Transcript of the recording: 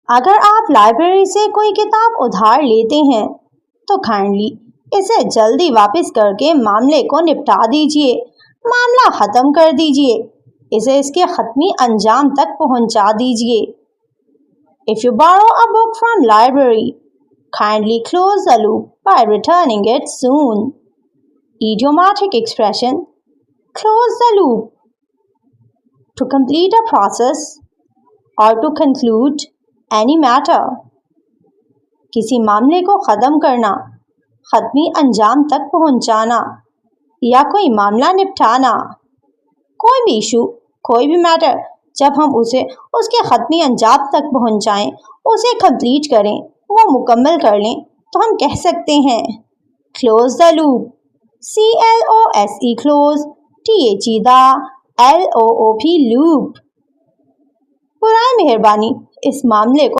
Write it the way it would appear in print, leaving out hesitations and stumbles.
اگر آپ لائبریری سے کوئی کتاب ادھار لیتے ہیں تو کائنڈلی اسے جلدی واپس کر کے معاملے کو نپٹا دیجیے، معاملہ ختم کر دیجیے، اسے اس کے حتمی انجام تک پہنچا دیجیے۔ If you borrow a book from library, kindly close the loop by returning it soon. Idiomatic expression, close the loop. To complete a process or to conclude any matter. کسی معاملے کو ختم کرنا، حتمی انجام تک پہنچانا یا کوئی معاملہ نپٹانا۔ کوئی بھی ایشو، کوئی بھی میٹر، جب ہم اسے اس کے حتمی انجام تک پہنچائیں، اسے کمپلیٹ کریں، وہ مکمل کر لیں، تو ہم کہہ سکتے ہیں close the loop. CLOSE close, THE the, LOOP loop. برائے مہربانی اس معاملے کو